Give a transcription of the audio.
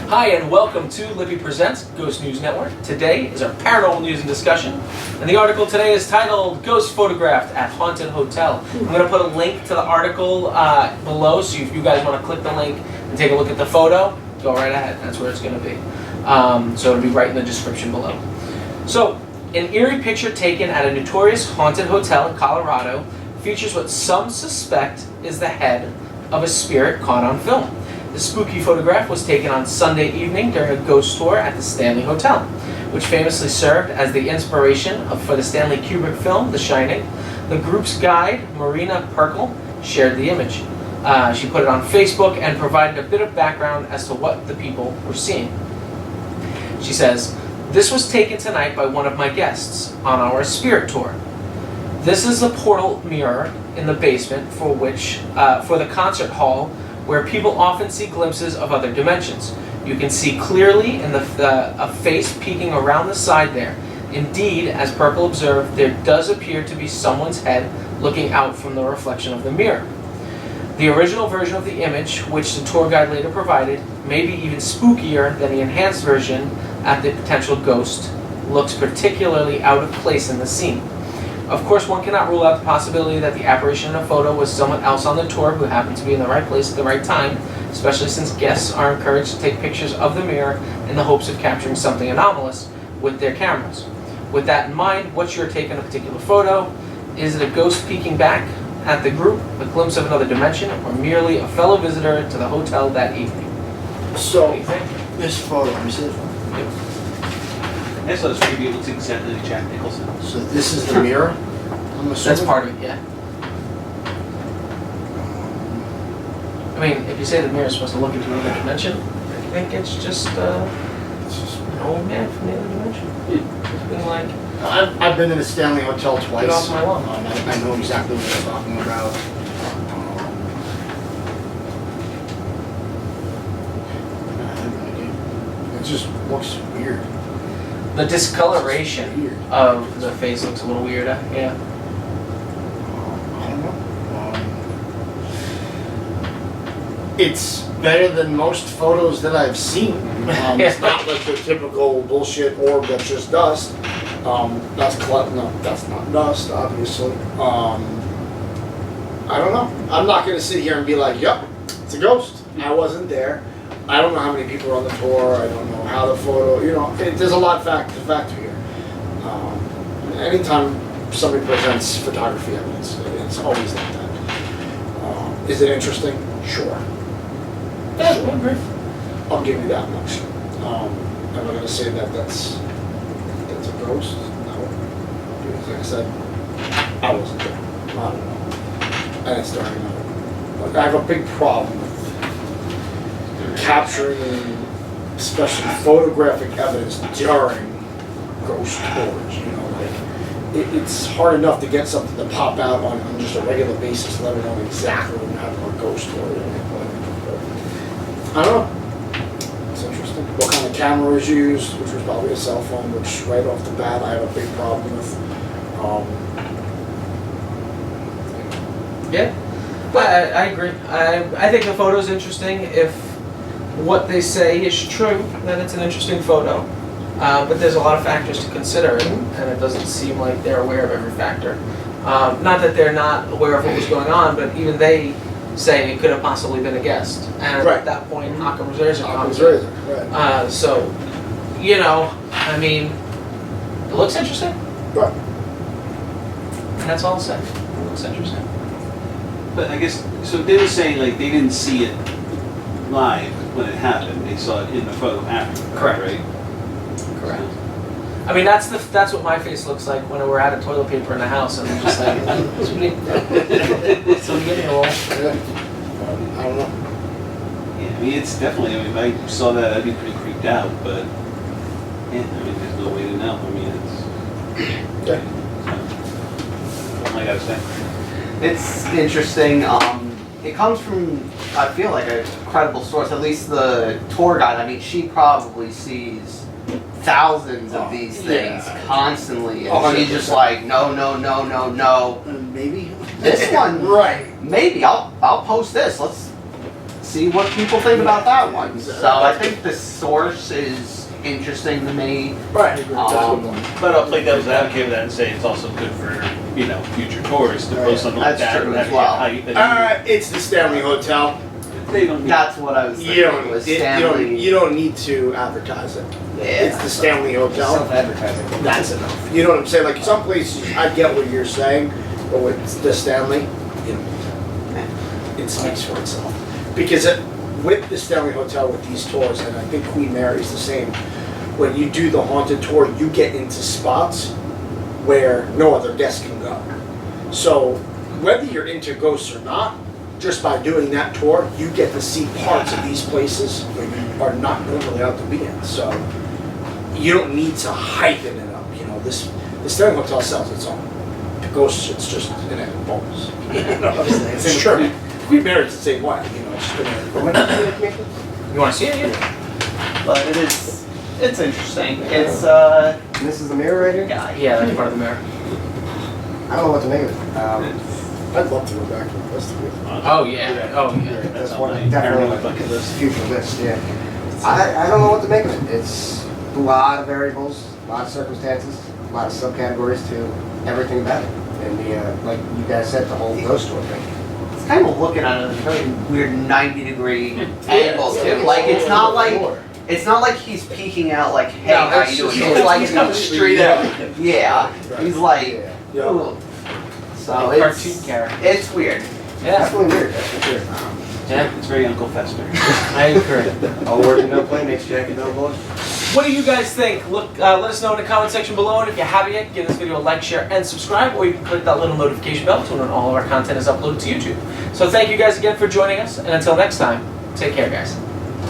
Hi and welcome to Libby Presents Ghost News Network. Today is our paranormal news and discussion, and the article today is titled Ghost Photographed at Haunted Hotel. I'm going to put a link to the article below, so if you guys want to click the link and take a look at the photo, go right ahead. That's where it's going to be. So it'll be right in the description below. So, an eerie picture taken at a notorious haunted hotel in Colorado features what some suspect is the head of a spirit caught on film. The spooky photograph was taken on Sunday evening during a ghost tour at the Stanley Hotel, which famously served as the inspiration for the Stanley Kubrick film, The Shining. The group's guide, Marina Perkel, shared the image. She put it on Facebook and provided a bit of background as to what the people were seeing. She says, "This was taken tonight by one of my guests on our spirit tour. This is a portal mirror in the basement for the concert hall where people often see glimpses of other dimensions. You can see clearly in a face peeking around the side there. Indeed, as Perkel observed, there does appear to be someone's head looking out from the reflection of the mirror. The original version of the image, which the tour guide later provided, may be even spookier than the enhanced version at the potential ghost looks particularly out of place in the scene. Of course, one cannot rule out the possibility that the apparition in a photo was someone else on the tour who happened to be in the right place at the right time, especially since guests are encouraged to take pictures of the mirror in the hopes of capturing something anomalous with their cameras. With that in mind, what's your take on a particular photo? Is it a ghost peeking back at the group, a glimpse of another dimension, or merely a fellow visitor to the hotel that evening?" So, What do you think? this photo, let me see it. I saw this preview, it looks exactly like Jack Nicholson. So this is the mirror? I'm assuming? That's part of it, yeah. I mean, if you say the mirror is supposed to look into another dimension, I think it's just an old man from the other dimension. Just being like, I've been in the Stanley Hotel twice. get off my lawn. I know exactly what you're talking about. I have no idea. It just looks weird. The discoloration Weird. of the face looks a little weirder, yeah. I don't know. It's better than most photos that I've seen. It's not like the typical bullshit orb that's just dust. No, that's not dust, obviously. I don't know. I'm not going to sit here and be like, yep, it's a ghost. I wasn't there. I don't know how many people are on the tour. I don't know how the photo, there's a lot to factor here. Anytime somebody presents photography evidence, it's always like that. Is it interesting? Sure. Yeah, Sure. I agree. I'll give you that much. Am I going to say that that's a ghost? No. Because like I said, I wasn't there. I don't know. And it's during like, I have a big problem with capturing, especially photographic evidence during ghost tours. It's hard enough to get something to pop out on just a regular basis, let alone exactly when you're having a ghost tour. I don't know. It's interesting. What kind of camera was used, which was probably a cell phone, which right off the bat I have a big problem with. Yeah, I agree. I think the photo's interesting. If what they say is true, then it's an interesting photo. But there's a lot of factors to consider, and it doesn't seem like they're aware of every factor. Not that they're not aware of what was going on, but even they say it could have possibly been a guest. And Right. at that point, Occam's razor comes Occam's razor, right. So, I mean, it looks interesting. Right. And that's all I'll say. It looks interesting. But I guess, so they were saying like they didn't see it live when it happened, they saw it in the photo after, Correct. right? Correct. I mean, that's what my face looks like when we're out of toilet paper in the house, and I'm just like, so give me a roll. Yeah. I don't know. Yeah, I mean, it's definitely, if I saw that, I'd be pretty creeped out, but, yeah, I mean, there's no way to know, I mean, it's, Okay. all I gotta say. It's interesting. It comes from, I feel like, a credible source, at least the tour guide. I mean, she probably sees thousands of these things constantly, and she's just like, no, no, no, no, no. Maybe. This one, Right. maybe. I'll post this. Let's see what people think about that one. Exactly. So I think the source is interesting to me. Right. But I'll play devil's advocate with that and say it's also good for, you know, future tourists to post something like That's that. true and as have well. hype and It's the Stanley Hotel. they don't need That's what I was You thinking. don't, Was you Stanley. don't need to advertise it. It's the Stanley Hotel. Self-advertising. That's enough. You know what I'm saying? Like some places, I get what you're saying, but with the Stanley, you know, it speaks for itself. Because with the Stanley Hotel, with these tours, and I think Queen Mary's the same, when you do the haunted tour, you get into spots where no other guest can go. So whether you're into ghosts or not, just by doing that tour, you get to see parts of these places where you are not normally out to be in. So you don't need to hypen it up. You know, the Stanley Hotel sells its own. The ghost shit's just an egg and bones. You know what I'm saying? It's true. Queen Mary's the same way. You know, it's just an egg and bones. You want to see it? Yeah. But it's interesting. It's This is the mirror right here? Yeah, that's part of the mirror. I don't know what to make of it. I'd love to go back to the festival. Oh yeah. Oh yeah. That's on one my definitely Paranormal on bucket the list. future list, yeah. I don't know what to make of it. It's a lot of variables, a lot of circumstances, a lot of subcategories to everything about it. And like you guys said, the whole ghost story thing. it's kind of looking at it at a very weird 90-degree angle too. Like it's not like he's peeking out like, hey, No, how it's you doing? just- It's like he's coming straight out. Yeah. He's like, Yeah. "Ooh." So Like it's cartoon character. it's weird. Yeah. Definitely weird, that's for sure. Yeah. It's very Uncle Fester. I agree. All work and no play makes Jack a dull boy. What do you guys think? Look, let us know in the comment section below, and if you haven't yet, give this video a like, share, and subscribe, or you can click that little notification bell to know when all of our content is uploaded to YouTube. So thank you guys again for joining us, and until next time, take care, guys.